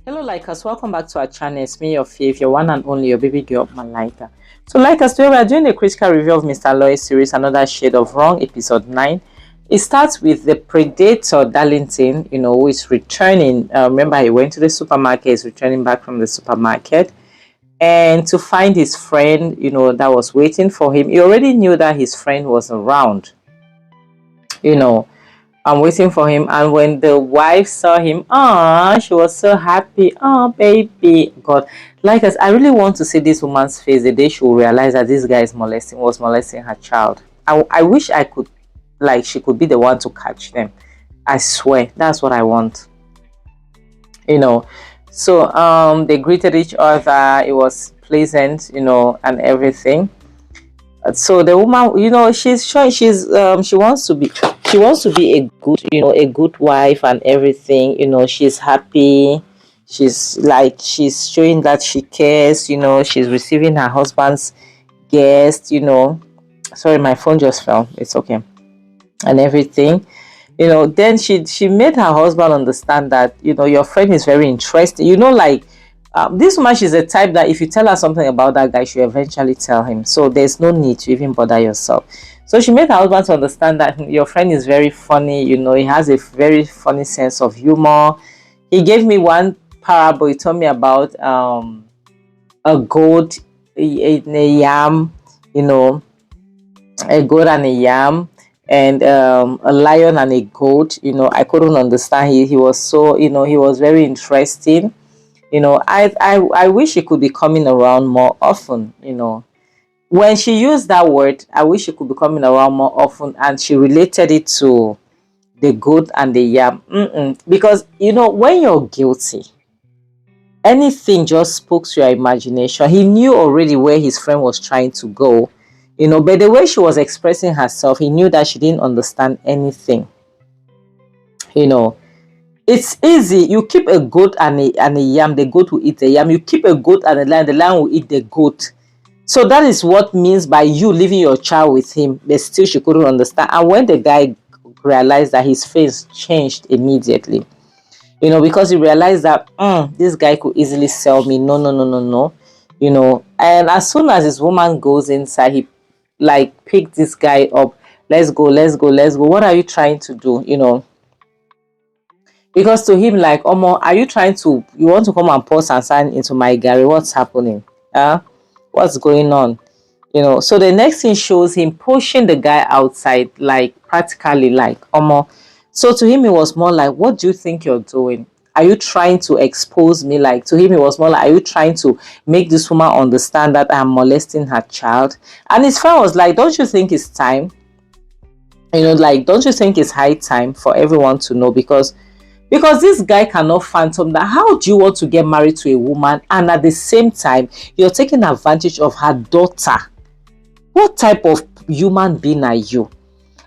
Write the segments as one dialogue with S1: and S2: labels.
S1: Hello, Likers. Welcome back to our channel. It's me, your faith, your one and only, your baby girl, Malika. So, Likers, today we are doing a critical review of Mr. Aloy series, Another Shade of Wrong, episode 9. It starts with the Predator Darlington, who is returning. Remember, he went to the supermarket, he's returning back from the supermarket. And to find his friend, that was waiting for him. He already knew that his friend was around, I'm waiting for him. And when the wife saw him, she was so happy. Oh, baby. God. Like us, I really want to see this woman's face the day she will realize that this guy was molesting her child. I wish I could, she could be the one to catch them. I swear, that's what I want. So they greeted each other. It was pleasant, and everything. So the woman, she's showing she wants to be a good, a good wife and everything. She's happy. She's showing that she cares. She's receiving her husband's guest. Sorry, my phone just fell. It's okay, and everything. Then she made her husband understand that your friend is very interesting. This woman, she's a type that if you tell her something about that guy, she'll eventually tell him. So there's no need to even bother yourself. So she made her husband to understand that your friend is very funny. He has a very funny sense of humor. He gave me one parable. He told me about a goat, a yam, a goat and a yam, and a lion and a goat. I couldn't understand. He was so, he was very interesting. I wish she could be coming around more often. When she used that word, I wish she could be coming around more often, and she related it to the goat and the yam. Because when you're guilty, anything just spoke to your imagination. He knew already where his friend was trying to go, but the way she was expressing herself, he knew that she didn't understand anything. It's easy. You keep a goat and a yam, the goat will eat the yam. You keep a goat and a lion, the lion will eat the goat. So that is what means by you leaving your child with him. But still she couldn't understand. And when the guy realized that, his face changed immediately. Because he realized that this guy could easily sell me. No. And as soon as this woman goes inside, he picked this guy up. Let's go. What are you trying to do? Because to him, Omo, are you want to come and pour sand into my garri? What's happening? What's going on? So the next thing shows him pushing the guy outside, practically, Omo. So to him, it was more like, what do you think you're doing? Are you trying to expose me? To him, it was more like, are you trying to make this woman understand that I'm molesting her child? And his friend was like, don't you think it's time? Don't you think it's high time for everyone to know? Because this guy cannot fathom that. How do you want to get married to a woman and at the same time you're taking advantage of her daughter? What type of human being are you?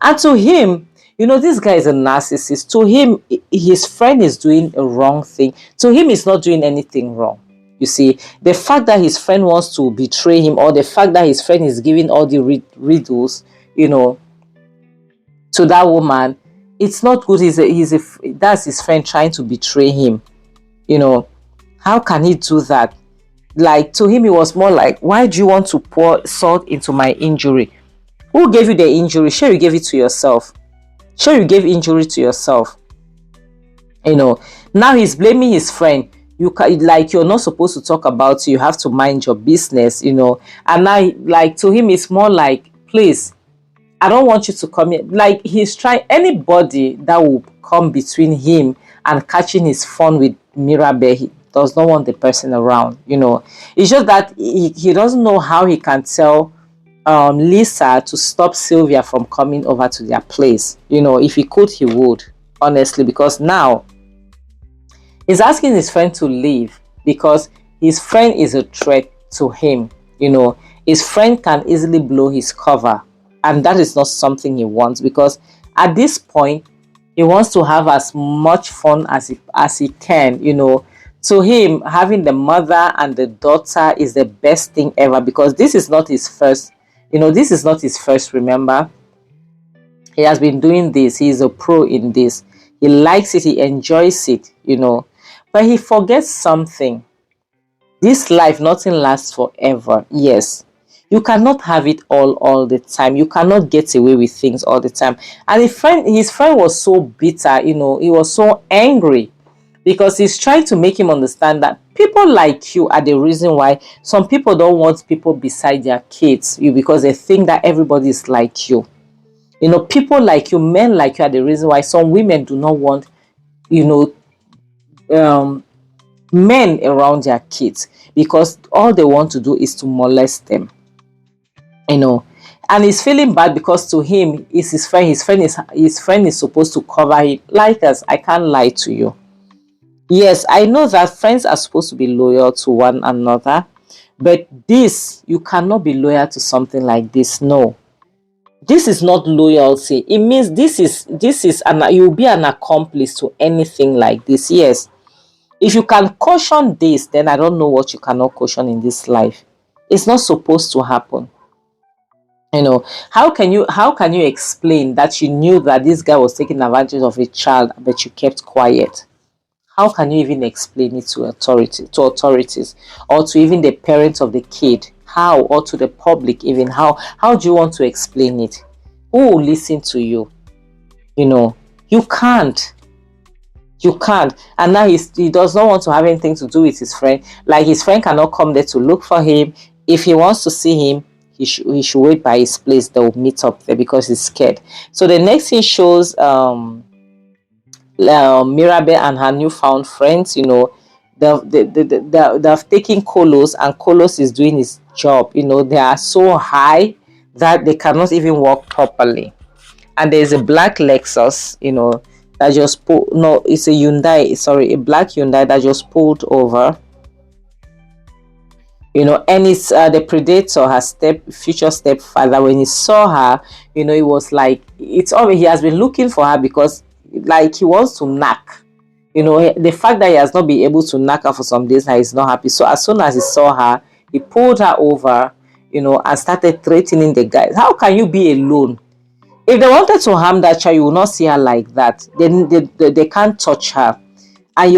S1: And to him, this guy is a narcissist. To him, his friend is doing a wrong thing. To him, he's not doing anything wrong. You see, the fact that his friend wants to betray him, or the fact that his friend is giving all the riddles, to that woman, it's not good. That's his friend trying to betray him. How can he do that? To him, it was more like, why do you want to pour salt into my injury? Who gave you the injury? Sure, you gave it to yourself. Sure, you gave injury to yourself. Now he's blaming his friend. You're not supposed to talk about it. You have to mind your business. And now, to him, it's more like, please, I don't want you to come here. He's trying, anybody that will come between him and catching his phone with Mirabel, he does not want the person around. It's just that he doesn't know how he can tell Lisa to stop Sylvia from coming over to their place. If he could, he would, honestly, because now he's asking his friend to leave because his friend is a threat to him. His friend can easily blow his cover. And that is not something he wants, because at this point, he wants to have as much fun as he can. To him, having the mother and the daughter is the best thing ever, because this is not his first. This is not his first, remember. He has been doing this. He is a pro in this. He likes it. He enjoys it, But he forgets something. This life, nothing lasts forever. Yes. You cannot have it all the time. You cannot get away with things all the time. And his friend was so bitter, he was so angry because he's trying to make him understand that people like you are the reason why some people don't want people beside their kids, because they think that everybody is like you. People like you, men like you are the reason why some women do not want, you know, um, men around their kids, because all they want to do is to molest them. And he's feeling bad because to him is his friend. His friend is supposed to cover him. Like us, I can't lie to you. Yes, I know that friends are supposed to be loyal to one another, but this, you cannot be loyal to something like this. No, this is not loyalty. It means this is you'll be an accomplice to anything like this. Yes, if you can caution this, then I don't know what you cannot caution in this life. It's not supposed to happen. How can you explain that you knew that this guy was taking advantage of a child, but you kept quiet? How can you even explain it to authorities, or to even the parents of the kid? How? Or to the public even? How do you want to explain it? Who will listen to you? You can't. You can't. And now he does not want to have anything to do with his friend. Like, his friend cannot come there to look for him. If he wants to see him, he should wait by his place. They will meet up there because he's scared. So the next thing shows Mirabel and her newfound friends. They've taken Kolos, and Kolos is doing his job. They are so high that they cannot even walk properly. And there's a black Lexus, that just pulled. No, it's a Hyundai. Sorry, a black Hyundai that just pulled over. And it's the predator, her future stepfather. When he saw her, it was like, it's already, he has been looking for her because, like, he wants to knock. The fact that he has not been able to knock her for some days now, he's not happy. So as soon as he saw her, he pulled her over, and started threatening the guys. How can you be alone? If they wanted to harm that child, you will not see her like that. Then they can't touch her. And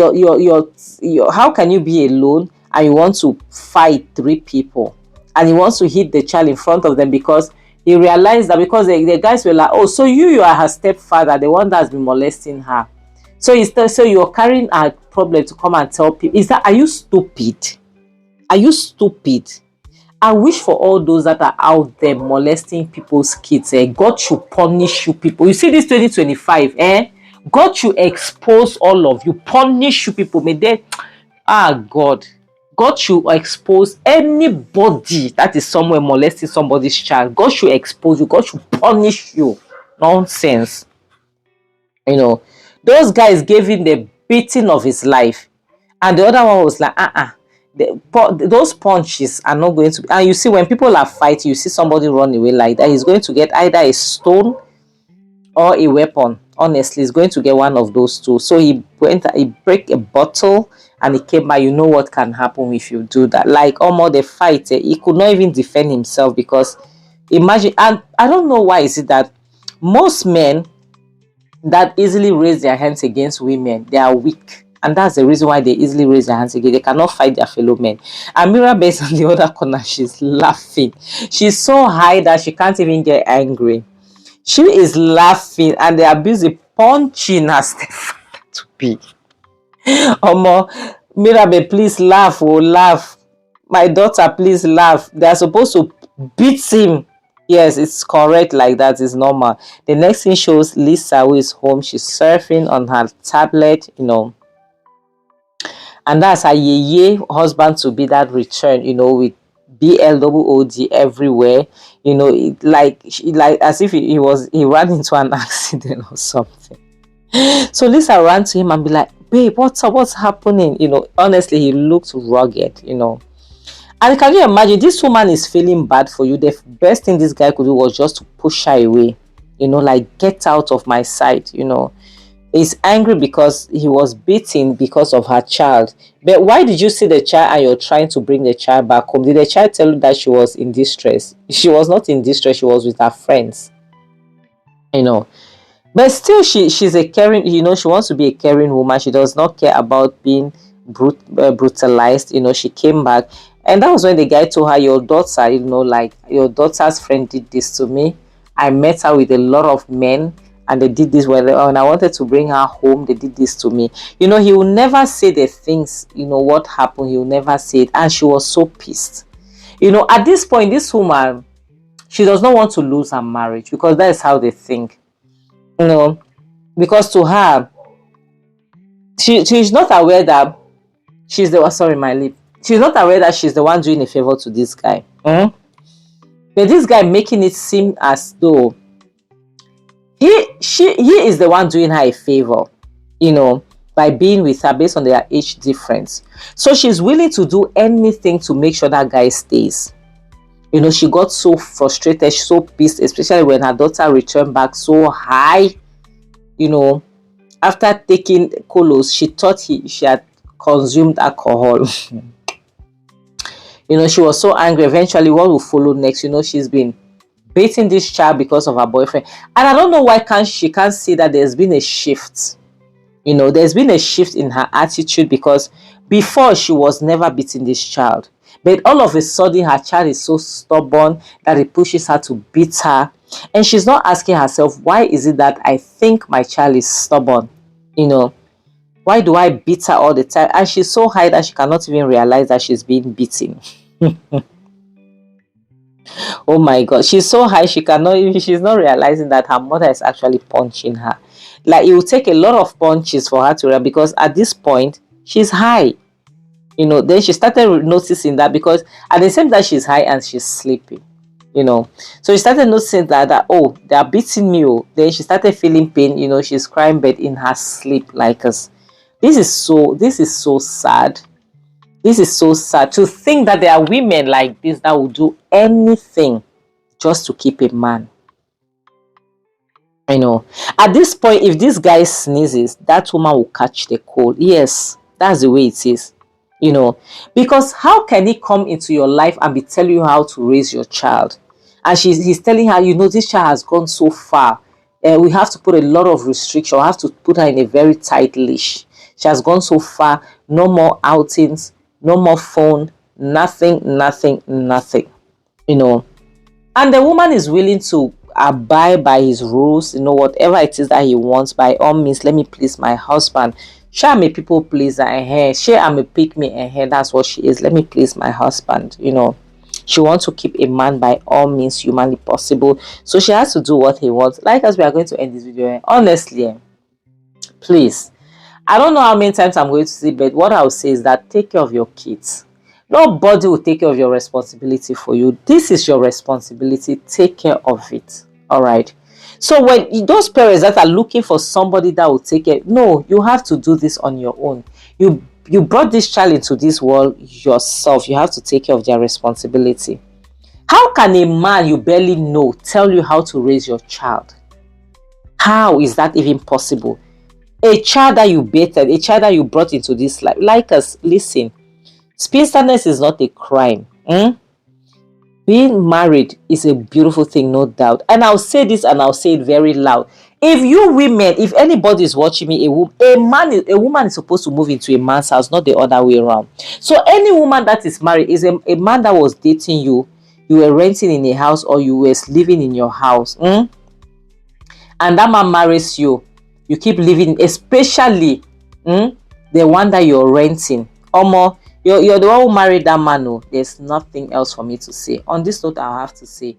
S1: how can you be alone and you want to fight 3 people, and he wants to hit the child in front of them because he realized that, because the guys were like, oh, so you are her stepfather, the one that's been molesting her. So you're carrying a problem to come and tell people. Are you stupid? Are you stupid? I wish for all those that are out there molesting people's kids, God should punish you people. You see this 2025, God should expose all of you, punish you people. May they, God should expose anybody that is somewhere molesting somebody's child. God should expose you. God should punish you. Nonsense. Those guys gave him the beating of his life. And the other one was like, those punches are not going to be. And you see, when people are fighting, you see somebody run away like that, he's going to get either a stone or a weapon. Honestly, he's going to get one of those two. So he break a bottle and he came by. You know what can happen if you do that. Like, almost the fight, he could not even defend himself, because imagine, and I don't know why is it that most men that easily raise their hands against women, they are weak. And that's the reason why they easily raise their hands again. They cannot fight their fellow men. And Mirabel on the other corner, she's laughing. She's so high that she can't even get angry. She is laughing, and they are busy punching her stepfather to be. Mirabel, please laugh, laugh. My daughter, please laugh. They are supposed to beat him. Yes, it's correct like that. It's normal. The next thing shows Lisa, who is home. She's surfing on her tablet, and that's her yeye husband to be that return, with BLOOD everywhere, like as if he ran into an accident or something. So Lisa ran to him and be like, babe, what's happening? Honestly, he looked rugged, And can you imagine, this woman is feeling bad for you. The best thing this guy could do was just to push her away, like, get out of my sight. He's angry because he was beaten because of her child. But why did you see the child and you're trying to bring the child back home? Did the child tell you that she was in distress? She was not in distress. She was with her friends. But still, she's a caring, she wants to be a caring woman. She does not care about being brutalized. She came back, and that was when the guy told her, your daughter, like your daughter's friend did this to me. I met her with a lot of men, and they did this when I wanted to bring her home. They did this to me. He will never say the things, what happened. He will never say it. And she was so pissed. At this point, this woman, she does not want to lose her marriage, because that is how they think. Because to her, she's not aware that she's the sorry, my lip. She's not aware that she's the one doing a favor to this guy. But this guy making it seem as though he is the one doing her a favor, by being with her based on their age difference. So she's willing to do anything to make sure that guy stays. She got so frustrated, so pissed, especially when her daughter returned back so high. After taking colos, she thought she had consumed alcohol. She was so angry. Eventually, what will follow next? She's been beating this child because of her boyfriend. And I don't know why she can't see that there's been a shift. There's been a shift in her attitude, because before she was never beating this child. But all of a sudden, her child is so stubborn that it pushes her to beat her. And she's not asking herself, why is it that I think my child is stubborn? Why do I beat her all the time? And she's so high that she cannot even realize that she's being beaten. Oh my God, she's so high she's not realizing that her mother is actually punching her. Like, it will take a lot of punches for her to realize, because at this point she's high. Then she started noticing that, because at the same time she's high and she's sleeping. So she started noticing that oh, they are beating me. Then she started feeling pain. She's crying, but in her sleep, like us. This is so sad. This is so sad to think that there are women like this that will do anything just to keep a man. At this point, if this guy sneezes, that woman will catch the cold. Yes, that's the way it is. Because how can he come into your life and be telling you how to raise your child? And he's telling her, this child has gone so far. We have to put a lot of restriction. We have to put her in a very tight leash. She has gone so far. No more outings. No more phone. Nothing. And the woman is willing to abide by his rules. Whatever it is that he wants, by all means, let me please my husband. She am a people pleaser. She am a pick me. That's what she is. Let me please my husband. She wants to keep a man by all means humanly possible. So she has to do what he wants. Like, as we are going to end this video, honestly, please, I don't know how many times I'm going to say, but what I will say is that take care of your kids. Nobody will take care of your responsibility for you. This is your responsibility. Take care of it. All right. So when those parents that are looking for somebody that will take care, no, you have to do this on your own. You brought this child into this world yourself. You have to take care of their responsibility. How can a man you barely know tell you how to raise your child? How is that even possible? A child that you bathed, a child that you brought into this life. Like us, listen, spinsterness is not a crime. Being married is a beautiful thing, no doubt. And I'll say this and I'll say it very loud. If you women, if anybody is watching me, a woman is supposed to move into a man's house, not the other way around. So any woman that is married is a man that was dating you. You were renting in a house, or you were living in your house. And that man marries you. You keep living, especially the one that you're renting. You're the one who married that man. There's nothing else for me to say. On this note, I'll have to say